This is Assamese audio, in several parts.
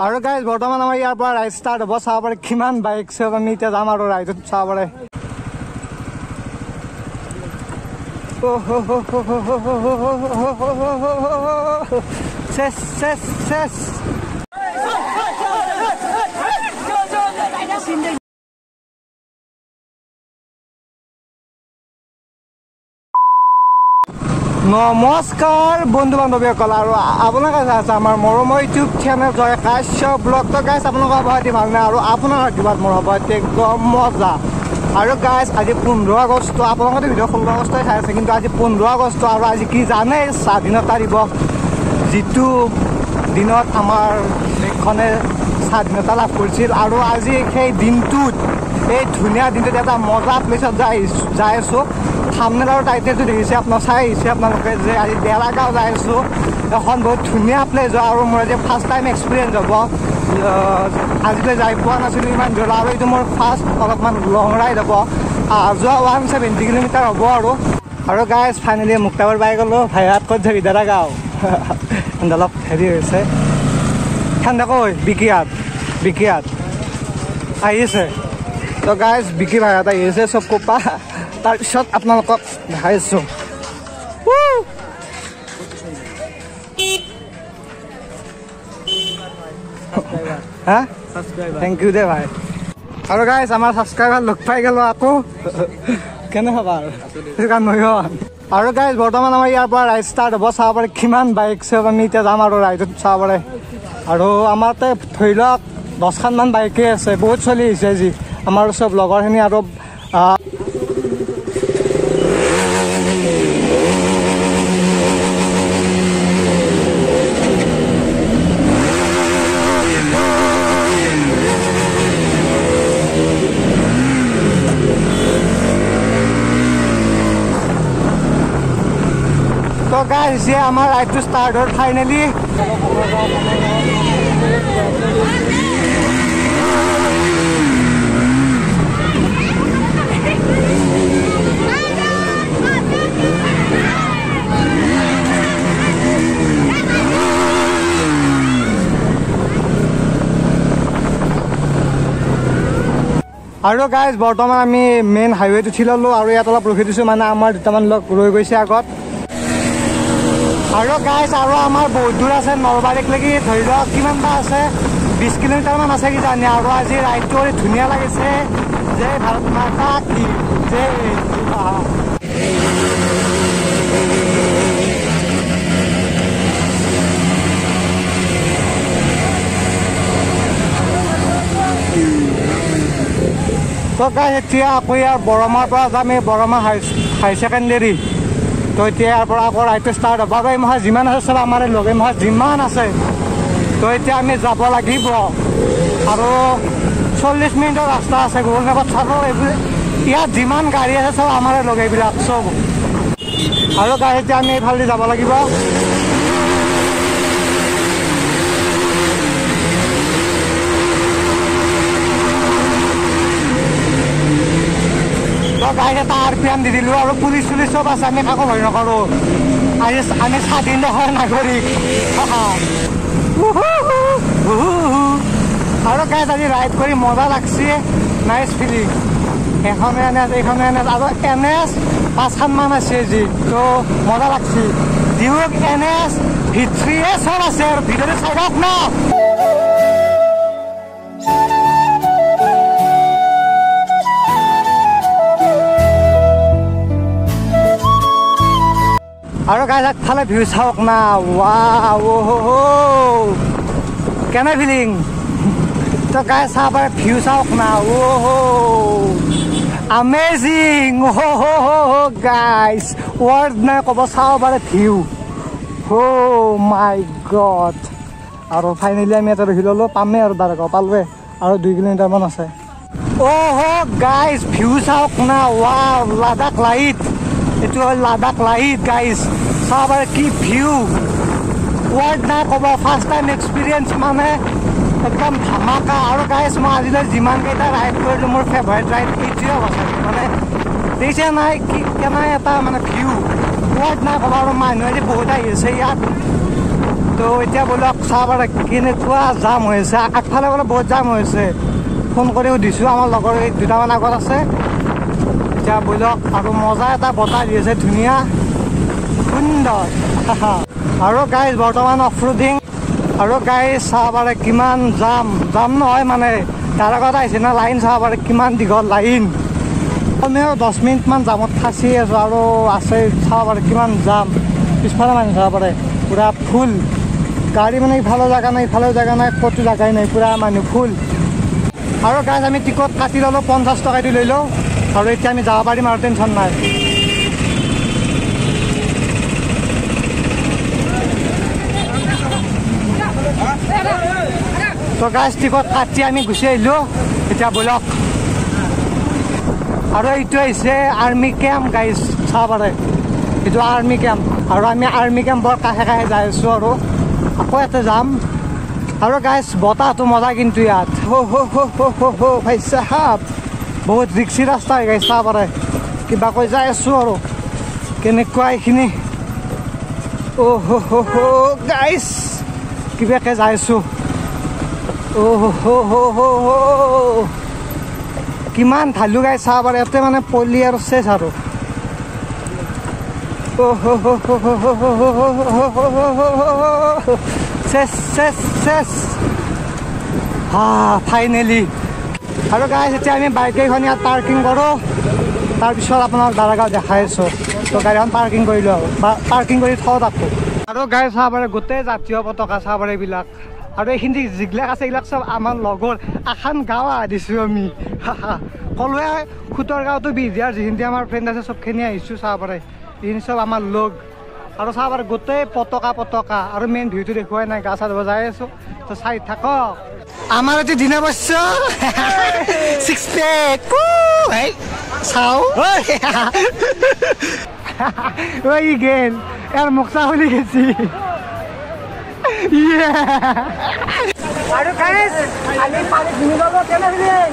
আৰু গাইজ বৰ্তমান আমাৰ ইয়াৰ পৰা ৰাইড ষ্টাৰ্ট হ'ব চাব পাৰে কিমান বাইক চব আমি এতিয়া যাম আৰু ৰাইডত চাব পাৰে চেছ চেছ চেছ নমস্কাৰ বন্ধু বান্ধৱীসকল আৰু আপোনালোকে চাই আছে আমাৰ মৰমৰ ইউটিউব চেনেল জয় কাশ্যপ ব্লগ তো গাইজ আপোনালোকৰ সভাপতি ভালনে আৰু আপোনাৰ কিবা মোৰ সভাপতি একদম মজা আৰু গাইজ আজি 15 আগষ্ট আপোনালোকে ভিডিঅ' 16 আগষ্টই চাই আছে কিন্তু আজি 15 আগষ্ট আৰু আজি কি জানে স্বাধীনতা দিৱস যিটো দিনত আমাৰ দেশখনে স্বাধীনতা লাভ কৰিছিল আৰু আজি সেই দিনটোত এই ধুনীয়া দিনটোত এটা মজা প্লেচত যাই আছোঁ সামনে আৰু টাইটেলটো দেখিছে আপোনাক চাই আহিছে আপোনালোকে যে আজি ডেৰাগাঁও যাই আছোঁ এখন বহুত ধুনীয়া প্লেচ হয় আৰু মোৰ আজি ফাৰ্ষ্ট টাইম এক্সপিৰিয়েঞ্চ হ'ব আজিলৈ যাই পোৱা নাছিলোঁ ইমান দূৰ আৰু এইটো মোৰ ফাৰ্ষ্ট অলপমান লং ৰাইড হ'ব যোৱা 170 কিলোমিটাৰ হ'ব আৰু গাইজ ফাইনেলি মুক্তাবৰ পাই গ'লোঁ ভাইহাত ক'ত যাবি ডেৰাগাঁও অলপ হেৰি হৈছে ঠাণ্ডা কৈ বিকিয়াত আহিছে তো গাইজ বিকি ভাইহাত আহিছে চব কোপা তাৰপিছত আপোনালোকক দেখাই আছোঁ হা থেংক ইউ দে ভাই আৰু গাইজ আমাৰ ছাবস্ক্ৰাইবাৰ লগ পাই গ'লোঁ আকৌ কেনে হ'বা আৰু গাইজ বৰ্তমান আমাৰ ইয়াৰ পৰা ৰাইড ষ্টাৰ্ট হ'ব চাব পাৰে কিমান বাইক চব আমি এতিয়া যাম আৰু ৰাইডত চাব পাৰে আৰু আমাৰ তাত ধৰি লওক 10খনমান বাইকে আছে বহুত চলি আহিছে আজি আমাৰ চব লগৰখিনি আৰু তো গাইজ যে আমাৰ ৰাইডটো ষ্টাৰ্ট হ'ল ফাইনেলি আৰু গাইজ বৰ্তমান আমি মেইন হাইৱেত উঠি ল'লোঁ আৰু ইয়াত অলপ ৰখি দিছোঁ মানে আমাৰ দুটামান লগ ৰৈ গৈছে আগত আৰু গাইজ আৰু আমাৰ বহুত দূৰ আছে নলবাৰীকলৈকে ধৰি লওক কিমানটা আছে 20 কিলোমিটাৰমান আছে কিজানি আৰু আজি ৰাইডটো কৰি ধুনীয়া লাগিছে যে ভাৰত মাতা কি যে তো গাইজ এতিয়া আকৌ ইয়াৰ বৰমাৰ পৰা যাম এই বৰমা হাই ছেকেণ্ডেৰী তো এতিয়া ইয়াৰ পৰা আকৌ ৰাইডটো ষ্টাৰ্ট হ'ব আৰু এই মাহত যিমান আছে চব আমাৰ লগে মাহত যিমান আছে তো এতিয়া আমি যাব লাগিব আৰু 40 মিনিটৰ ৰাস্তা আছে গুগল মেপত চালোঁ এইবোৰ ইয়াত যিমান গাড়ী আছে চব আমাৰ লগে এইবিলাক চব আৰু গাড়ী এতিয়া আমি এইফালেদি যাব লাগিব গাড়ী এটা RPM দি দিলোঁ আৰু পুলিচ চুলিচ চব আছে আমি কাকো ভয় নকৰোঁ আজি আমি স্বাধীন দেশৰ নাগৰিক আৰু গাইজ আজি ৰাইড কৰি মজা লাগছে নাইচ ফিলিং এখনে NS এইখনে NS আৰু NS 5খনমান আছে আজি তো মজা লাগছে দিয়ক NS V3 চব আছে আৰু ভিতৰত চাই লওক ন আৰু গাইজ আগফালে ভিউ চাওক না ৱাও কেনে ফিলিং তো গাইজ চাব পাৰে ভিউ চাওক না আমেজিং গাইজ ৱৰ্ড নাই ক'ব চাব পাৰে ভিউ মাই গড আৰু ফাইনেলি আমি এটা ৰখি ল'লোঁ পামেই আৰু ডেৰাগাঁও পালোৱে আৰু 2 কিলোমিটাৰমান আছে গাইজ ভিউ চাওক না ৱাও লাডাখ লাইট এইটো হ'ল লাডাখ লাইট গাইজ চাব পাৰে কি ভিউ ৱৰ্ড নাই ক'ব ফাৰ্ষ্ট টাইম এক্সপিৰিয়েঞ্চ মানে একদম ধামাকা আৰু গাইজ মই আজিলৈ যিমানকেইটা ৰাইড কৰিলোঁ মোৰ ফেভাৰেট ৰাইড এইটোৱে হৈছে মানে দেখিছে নাই কি কেনে এটা মানে ভিউ ৱৰ্ড নাই ক'ব আৰু মানুহে যে বহুত আহি আছে ইয়াত তো এতিয়া বলক চাব কেনেকুৱা জাম হৈছে আগফালে বোলে বহুত জাম হৈছে ফোন কৰি সুধিছোঁ আমাৰ লগৰ এই দুটামান আগত আছে এতিয়া বলক আৰু মজা এটা বতাহ দি আছে ধুনীয়া সুন্দৰ আৰু গাইজ বৰ্তমান অফ ৰোডিং আৰু গাইজ চাব পাৰে কিমান জাম নহয় মানে তাৰ আগত আহিছে না লাইন চাব পাৰে কিমান দীঘল লাইন কমেও 10 মিনিটমান জামত ফাঁচি আছোঁ আৰু আছে চাব পাৰে কিমান জাম পিছফালে মানুহ চাব পাৰে পুৰা ফুল গাড়ী মানে ইফালেও জেগা নাই ক'তো জেগাই নাই পুৰা মানুহ ফুল আৰু গাইজ আমি টিকট কাটি ল'লোঁ 50 টকা দি লৈ লওঁ আৰু এতিয়া আমি যাব পাৰিম আৰু টেনশ্যন নাই তো গাইজ টিকট কাটি আমি গুচি আহিলোঁ এতিয়া বলক আৰু এইটো হৈছে আৰ্মি কেম্প গাইজ চাব পাৰে এইটো আৰ্মি কেম্প আৰু আমি আৰ্মি কেম্পৰ কাষে যাই আছোঁ আৰু আকৌ ইয়াতে যাম আৰু গাইজ বতাহটো মজা কিন্তু ইয়াত ভাই চাহাব বহুত ৰিক্সি ৰাস্তা হৈ গাইজ চাব পাৰে কিবা কৈ যাই আছোঁ আৰু কেনেকুৱা এইখিনি গাইজ কিবাকে যাই আছোঁ কিমান ঢালু গাই চাব পাৰে ইয়াতে মানে পলি আৰু চেচ আৰু চেচ ফাইনেলি আৰু গাইজ এতিয়া আমি বাইকেইখন ইয়াত পাৰ্কিং কৰোঁ তাৰপিছত আপোনাক দাৰাগাঁও দেখাই আছোঁ তো গাড়ীখন পাৰ্কিং কৰিলোঁ আৰু পাৰ্কিং কৰি থওঁ তাকো আৰু গাড়ী চাব পাৰে গোটেই জাতীয় পতাকা চাব পাৰে এইবিলাক আৰু এইখিনি যিবিলাক আছে এইবিলাক চব আমাৰ লগৰ এখন গাঁও দিছোঁ আমি ক'লোৱে খুটৰগাঁওটো বিহদিয়াৰ যিখিনি আমাৰ ফ্ৰেণ্ড আছে চবখিনি আহিছোঁ চাব পাৰে এইখিনি চব আমাৰ লগ আৰু চাব পাৰে গোটেই পতাকা আৰু মেইন ভিউটো দেখুৱাই নাই গা চা ধুব যাই আছোঁ তো চাই থাকক আমাৰ এইটো দিনা বস্য ছিক্স পেক চাওঁ ই গেল ইয়াৰ মুখা খুলি গেছি আৰু গাইজ আমি পানী ধুনি ল'ব কেনেকৈ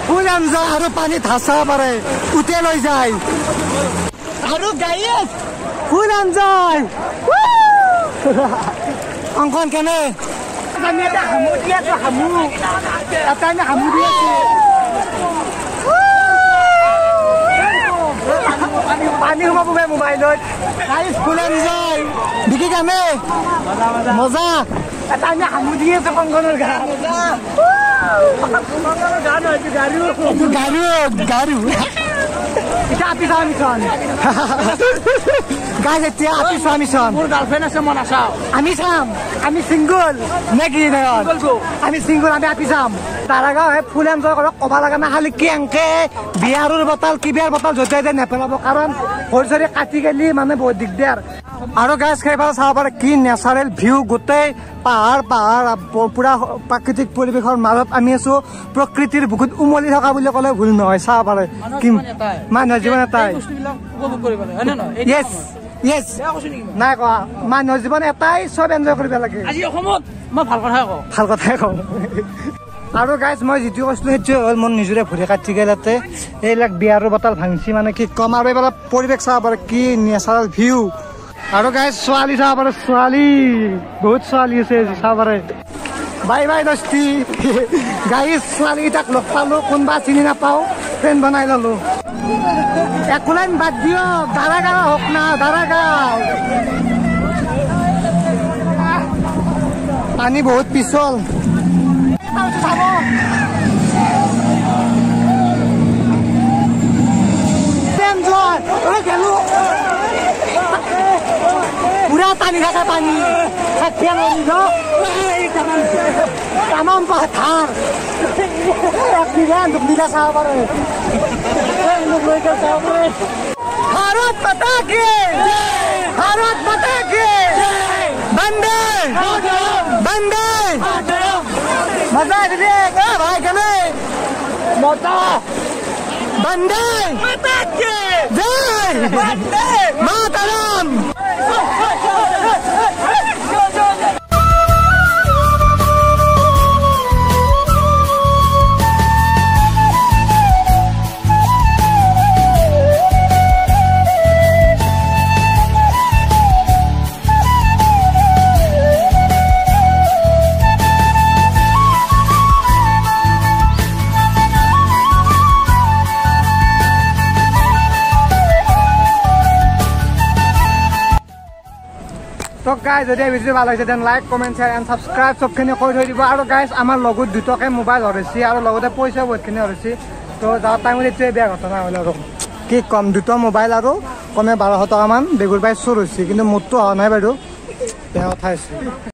ফুল আঞ্জা আৰু পানী ধাচা পাৰে উঠে লৈ যায় আৰু গাইজ ফুল আঞ্জাই অংকন কেনে আমি এটা হামু দি আছোঁ এটা আমি হামু দি আছোঁ পানী সোমাব মোবাইলত গাইজ ফুল আঞ্জাই বিকি কেনে মজা এটা আমি হামু দি আছোঁ কংকনৰ গান গাৰু এতিয়া আপি চাওঁ মিছন গাইজ এতিয়া আপি চাওঁ মিছন মোৰ গাৰ্লফ্ৰেণ্ড আছে মই নাচাওঁ আমি চাম আমি চিংগল নে কি আমি চিংগল আমি আপি চাম দাৰাগাঁও ফুল এনজয় কৰক ক'ব লগা নাই খালি কেংকে বিয়াৰৰ বটল কিবিয়াৰ বটল য'তে য'তে নেপেলাব কাৰণ ভৰি চৰি কাটি গেলি মানে বহুত দিগদাৰ আৰু গাইজ সেইফালে চাব পাৰে কি নেচাৰেল ভিউ গোটেই পাহাৰ পুৰা প্ৰাকৃতিক পৰিৱেশৰ মাজত আমি আছোঁ প্ৰকৃতিৰ বুকুত উমলি থকা বুলি ক'লে ভুল নহয় চাব পাৰে কি মানুহৰ জীৱন এটাই নাই কোৱা মানুহৰ জীৱন এটাই চব এনজয় কৰিব লাগে মই ভাল কথাই কওঁ আৰু গাইজ মই যিটো কৈছিলোঁ সেইটোৱে হ'ল মোৰ নিজৰে ভৰি কাটি গ'ল ইয়াতে এইবিলাক বিয়াৰৰ বটল ভাঙচি মানে কি কম আৰু এইবিলাক পৰিৱেশ চাব পাৰে কি নেচাৰেল ভিউ আৰু গাইজ ছোৱালী চাব পাৰে ছোৱালী বহুত ছোৱালী আছে চাব পাৰে বাই দস্তি গাইজ ছোৱালীকেইটাক লগ পালোঁ কোনোবা চিনি নাপাওঁ ফ্ৰেণ্ড বনাই ল'লোঁ একো লাইন বাদ দিয়ক দাৰাগাঁও হওক না দাৰাগাঁও পানী বহুত পিছল পুৰা পানী থাকে পানী তামাম পাথাৰ দুবিধা চাব পাৰে ভাৰত মাতা কি বন্দে মজা দিলে ভাই কেনে মজা বন্দে মাতা কি জয় মাতারাম গাইজ যদি ভিডিঅ ভাল হৈছে then like comment share and subscribe চবখিনি কৰি থৈ দিব আৰু গাইজ আমাৰ লগত দুটাকৈ মোবাইল হৰিছে আৰু লগতে পইচা বহুতখিনি হৰিছে তো যাৱাৰ টাইমত এইটোৱে বেয়া ঘটনা হ'ল আৰু কি ক'ম দুটা মোবাইল আৰু কমে 1200 টকামান বেগুৰ পাই চুৰ হৈছে কিন্তু মোৰতো হোৱা নাই বাইদেউ বেয়া কথা হৈছে